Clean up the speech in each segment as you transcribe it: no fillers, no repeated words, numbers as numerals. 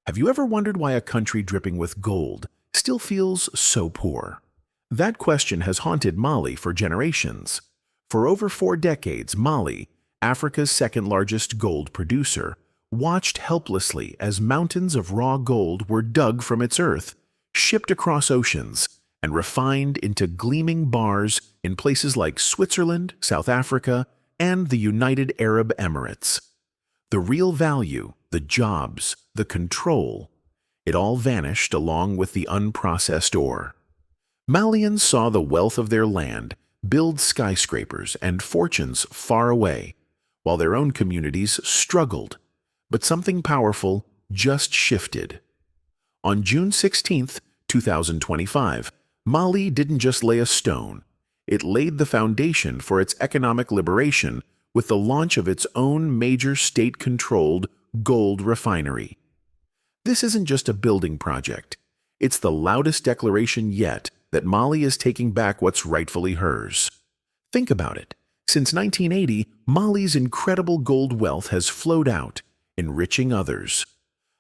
Have you ever wondered why a country dripping with gold still feels so poor? That question has haunted Mali for generations. For over 4 decades, Mali, Africa's second-largest gold producer, watched helplessly as mountains of raw gold were dug from its earth, shipped across oceans, and refined into gleaming bars in places like Switzerland, South Africa, and the United Arab Emirates. The real value, the jobs, the control, it all vanished along with the unprocessed ore. Malians saw the wealth of their land build skyscrapers and fortunes far away, while their own communities struggled. But something powerful just shifted. On June 16, 2025, Mali didn't just lay a stone. It laid the foundation for its economic liberation with the launch of its own major state-controlled gold refinery. This isn't just a building project. It's the loudest declaration yet that Mali is taking back what's rightfully hers. Think about it. Since 1980, Mali's incredible gold wealth has flowed out, enriching others.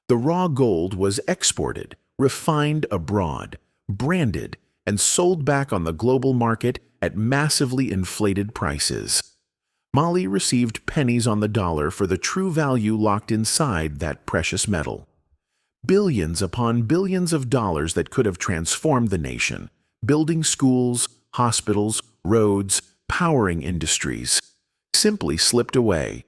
The raw gold was exported, refined abroad, branded, and sold back on the global market at massively inflated prices. Mali received pennies on the dollar for the true value locked inside that precious metal. Billions upon billions of dollars that could have transformed the nation, building schools, hospitals, roads, powering industries, simply slipped away.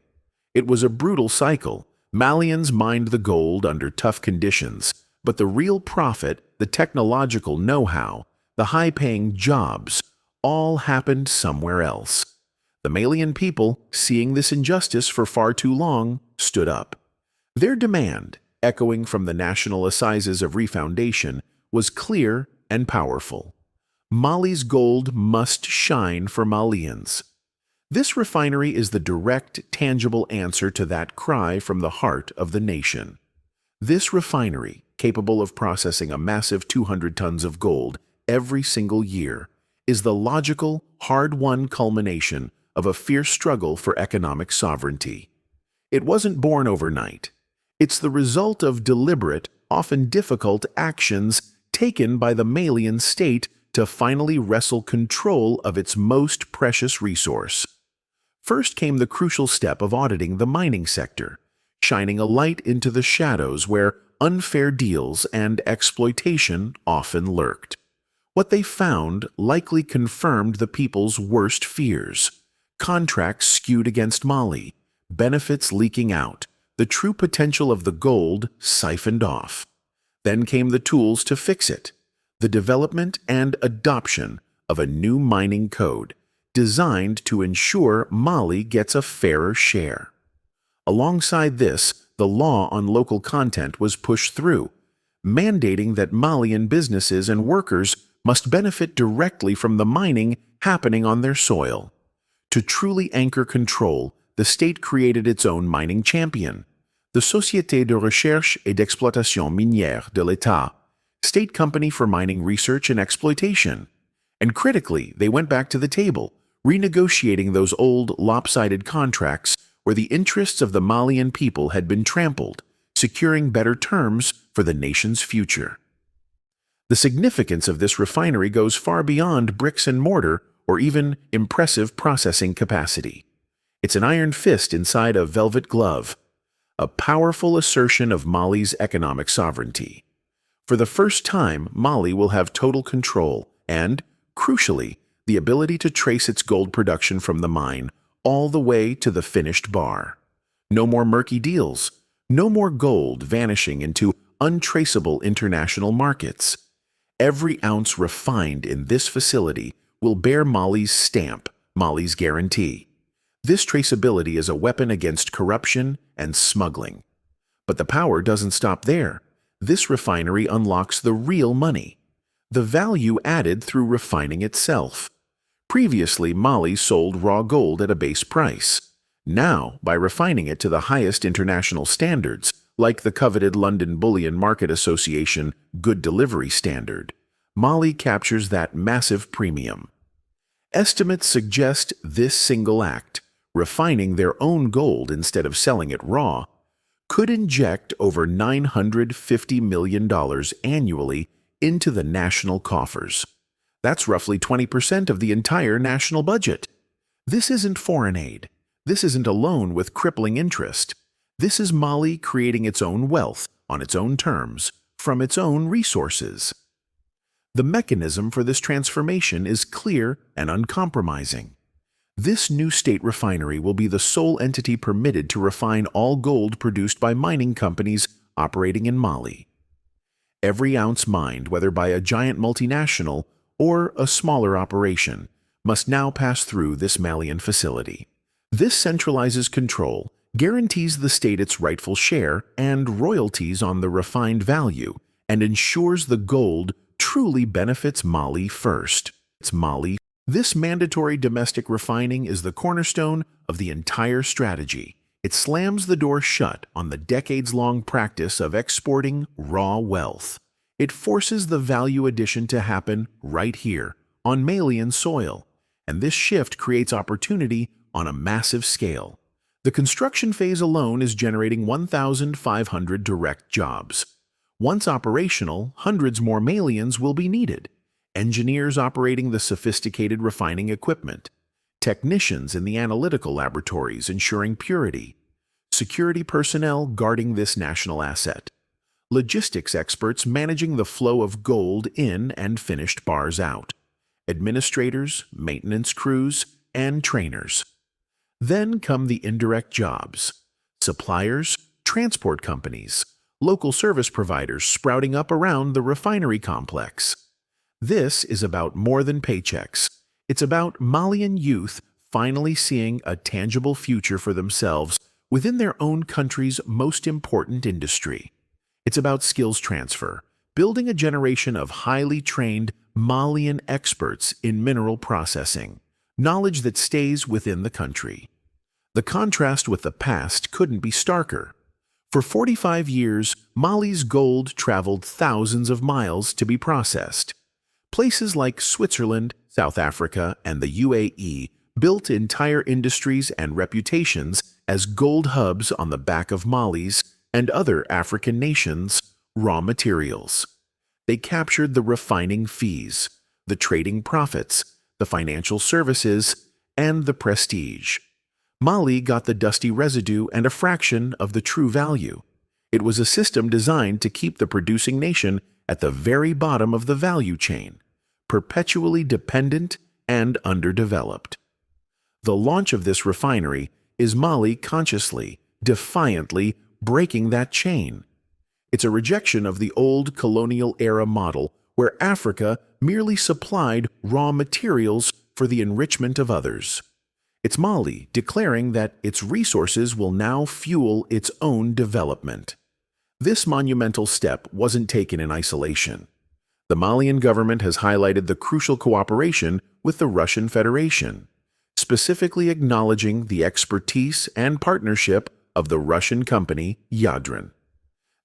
It was a brutal cycle. Malians mined the gold under tough conditions, but the real profit, the technological know-how, the high-paying jobs, all happened somewhere else. The Malian people, seeing this injustice for far too long, stood up. Their demand, echoing from the national assizes of refoundation, was clear and powerful. Mali's gold must shine for Malians. This refinery is the direct, tangible answer to that cry from the heart of the nation. This refinery, capable of processing a massive 200 tons of gold every single year, is the logical, hard-won culmination of a fierce struggle for economic sovereignty. It wasn't born overnight. It's the result of deliberate, often difficult actions taken by the Malian state to finally wrestle control of its most precious resource. First came the crucial step of auditing the mining sector, shining a light into the shadows where unfair deals and exploitation often lurked. What they found likely confirmed the people's worst fears. Contracts skewed against Mali, benefits leaking out, the true potential of the gold siphoned off. Then came the tools to fix it, the development and adoption of a new mining code designed to ensure Mali gets a fairer share. Alongside this, the law on local content was pushed through, mandating that Malian businesses and workers must benefit directly from the mining happening on their soil. To truly anchor control, the state created its own mining champion, the Société de Recherche et d'Exploitation Minière de l'État, state company for mining research and exploitation. And critically, they went back to the table, renegotiating those old, lopsided contracts where the interests of the Malian people had been trampled, securing better terms for the nation's future. The significance of this refinery goes far beyond bricks and mortar or even impressive processing capacity. It's an iron fist inside a velvet glove, a powerful assertion of Mali's economic sovereignty. For the first time, Mali will have total control and, crucially, the ability to trace its gold production from the mine all the way to the finished bar. No more murky deals, no more gold vanishing into untraceable international markets. Every ounce refined in this facility will bear Mali's stamp, Mali's guarantee. This traceability is a weapon against corruption and smuggling. But the power doesn't stop there. This refinery unlocks the real money, the value added through refining itself. Previously, Mali sold raw gold at a base price. Now, by refining it to the highest international standards, like the coveted London Bullion Market Association Good Delivery Standard, Mali captures that massive premium. Estimates suggest this single act, refining their own gold instead of selling it raw, could inject over $950 million annually into the national coffers. That's roughly 20% of the entire national budget. This isn't foreign aid. This isn't a loan with crippling interest. This is Mali creating its own wealth on its own terms, from its own resources. The mechanism for this transformation is clear and uncompromising. This new state refinery will be the sole entity permitted to refine all gold produced by mining companies operating in Mali. Every ounce mined, whether by a giant multinational or a smaller operation, must now pass through this Malian facility. This centralizes control, guarantees the state its rightful share and royalties on the refined value, and ensures the gold truly benefits Mali first. This mandatory domestic refining is the cornerstone of the entire strategy. It slams the door shut on the decades-long practice of exporting raw wealth. It forces the value addition to happen right here, on Malian soil, and this shift creates opportunity on a massive scale. The construction phase alone is generating 1,500 direct jobs. Once operational, hundreds more Malians will be needed. Engineers operating the sophisticated refining equipment, technicians in the analytical laboratories ensuring purity, security personnel guarding this national asset, logistics experts managing the flow of gold in and finished bars out, administrators, maintenance crews, and trainers. Then come the indirect jobs, suppliers, transport companies, local service providers sprouting up around the refinery complex. This is about more than paychecks. It's about Malian youth finally seeing a tangible future for themselves within their own country's most important industry. It's about skills transfer, building a generation of highly trained Malian experts in mineral processing, knowledge that stays within the country. The contrast with the past couldn't be starker. For 45 years, Mali's gold traveled thousands of miles to be processed. Places like Switzerland, South Africa, and the UAE built entire industries and reputations as gold hubs on the back of Mali's and other African nations' raw materials. They captured the refining fees, the trading profits, the financial services, and the prestige. Mali got the dusty residue and a fraction of the true value. It was a system designed to keep the producing nation at the very bottom of the value chain, perpetually dependent and underdeveloped. The launch of this refinery is Mali consciously, defiantly breaking that chain. It's a rejection of the old colonial-era model where Africa merely supplied raw materials for the enrichment of others. It's Mali declaring that its resources will now fuel its own development. This monumental step wasn't taken in isolation. The Malian government has highlighted the crucial cooperation with the Russian Federation, specifically acknowledging the expertise and partnership of the Russian company Yadran.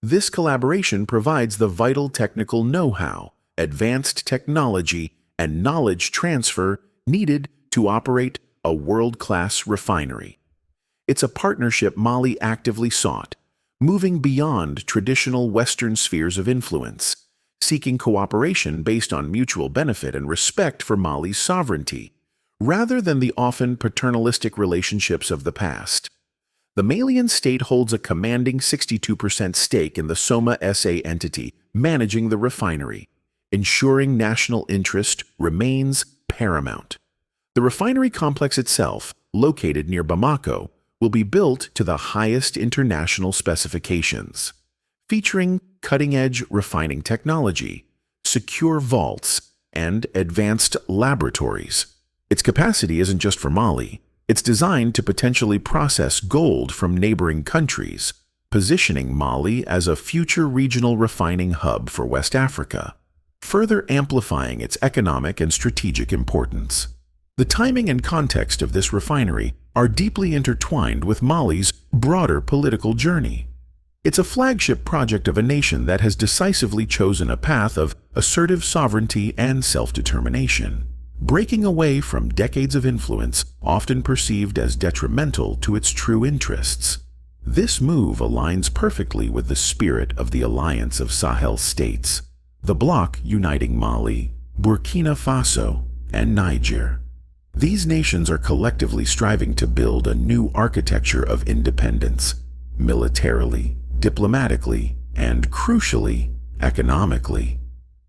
This collaboration provides the vital technical know-how, advanced technology, and knowledge transfer needed to operate a world-class refinery. It's a partnership Mali actively sought, moving beyond traditional Western spheres of influence, seeking cooperation based on mutual benefit and respect for Mali's sovereignty, rather than the often paternalistic relationships of the past. The Malian state holds a commanding 62% stake in the Soma SA entity managing the refinery, ensuring national interest remains paramount. The refinery complex itself, located near Bamako, will be built to the highest international specifications, featuring cutting-edge refining technology, secure vaults, and advanced laboratories. Its capacity isn't just for Mali. It's designed to potentially process gold from neighboring countries, positioning Mali as a future regional refining hub for West Africa, further amplifying its economic and strategic importance. The timing and context of this refinery are deeply intertwined with Mali's broader political journey. It's a flagship project of a nation that has decisively chosen a path of assertive sovereignty and self-determination, breaking away from decades of influence often perceived as detrimental to its true interests. This move aligns perfectly with the spirit of the Alliance of Sahel States, the bloc uniting Mali, Burkina Faso, and Niger. These nations are collectively striving to build a new architecture of independence, militarily, diplomatically, and crucially, economically.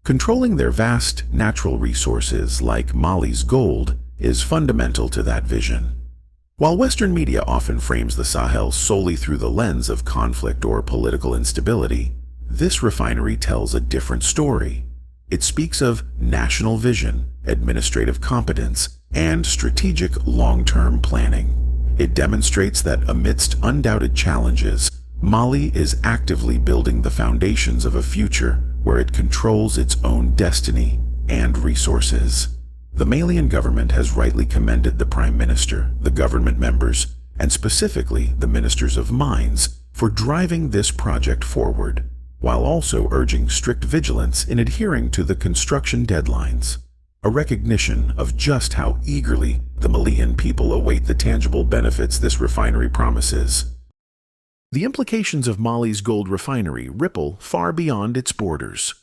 Controlling their vast natural resources, like Mali's gold, is fundamental to that vision. While Western media often frames the Sahel solely through the lens of conflict or political instability, this refinery tells a different story. It speaks of national vision, administrative competence, and strategic long-term planning. It demonstrates that amidst undoubted challenges, Mali is actively building the foundations of a future where it controls its own destiny and resources. The Malian government has rightly commended the Prime Minister, the government members, and specifically the Ministers of Mines for driving this project forward, while also urging strict vigilance in adhering to the construction deadlines, a recognition of just how eagerly the Malian people await the tangible benefits this refinery promises. The implications of Mali's gold refinery ripple far beyond its borders.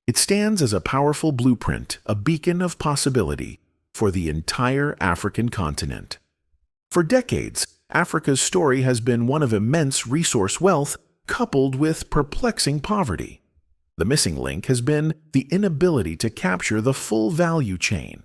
It stands as a powerful blueprint, a beacon of possibility for the entire African continent. For decades, Africa's story has been one of immense resource wealth coupled with perplexing poverty. The missing link has been the inability to capture the full value chain,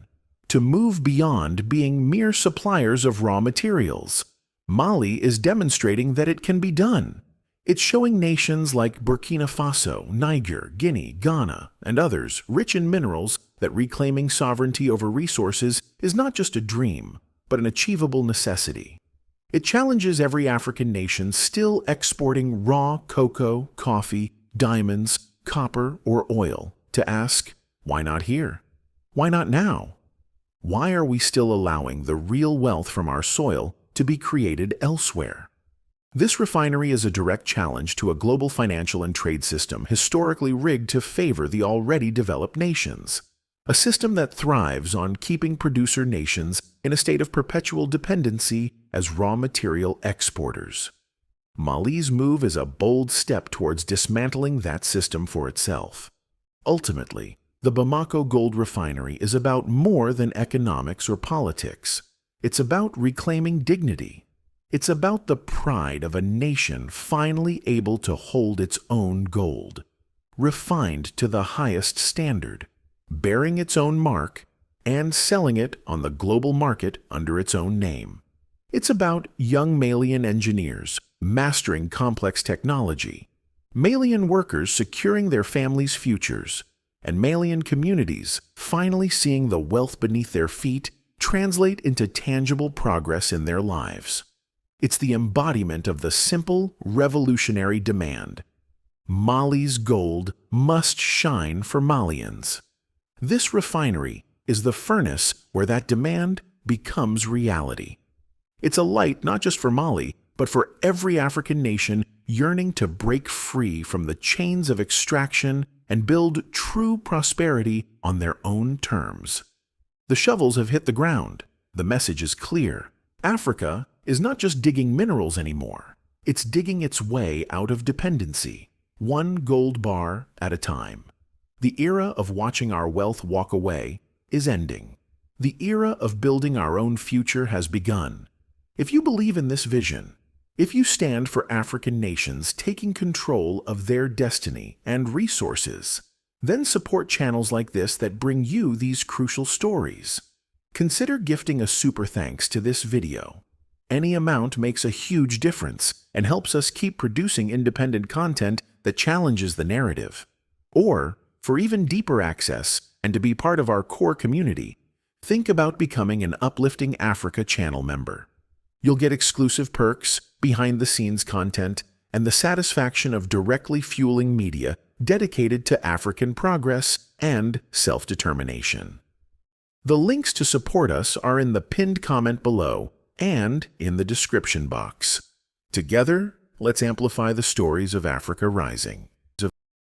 to move beyond being mere suppliers of raw materials. Mali is demonstrating that it can be done. It's showing nations like Burkina Faso, Niger, Guinea, Ghana, and others rich in minerals that reclaiming sovereignty over resources is not just a dream, but an achievable necessity. It challenges every African nation still exporting raw cocoa, coffee, diamonds, copper, or oil to ask, why not here? Why not now? Why are we still allowing the real wealth from our soil to be created elsewhere? This refinery is a direct challenge to a global financial and trade system historically rigged to favor the already developed nations, a system that thrives on keeping producer nations in a state of perpetual dependency as raw material exporters. Mali's move is a bold step towards dismantling that system for itself. Ultimately, the Bamako Gold Refinery is about more than economics or politics. It's about reclaiming dignity. It's about the pride of a nation finally able to hold its own gold, refined to the highest standard, bearing its own mark, and selling it on the global market under its own name. It's about young Malian engineers mastering complex technology, Malian workers securing their families' futures, and Malian communities finally seeing the wealth beneath their feet translate into tangible progress in their lives. It's the embodiment of the simple, revolutionary demand. Mali's gold must shine for Malians. This refinery is the furnace where that demand becomes reality. It's a light not just for Mali, but for every African nation yearning to break free from the chains of extraction and build true prosperity on their own terms. The shovels have hit the ground. The message is clear. Africa is not just digging minerals anymore. It's digging its way out of dependency, one gold bar at a time. The era of watching our wealth walk away is ending. The era of building our own future has begun. If you believe in this vision, if you stand for African nations taking control of their destiny and resources, then support channels like this that bring you these crucial stories. Consider gifting a super thanks to this video. Any amount makes a huge difference and helps us keep producing independent content that challenges the narrative. Or, for even deeper access and to be part of our core community, think about becoming an Uplifting Africa channel member. You'll get exclusive perks, behind-the-scenes content, and the satisfaction of directly fueling media dedicated to African progress and self-determination. The links to support us are in the pinned comment below and in the description box. Together, let's amplify the stories of Africa rising.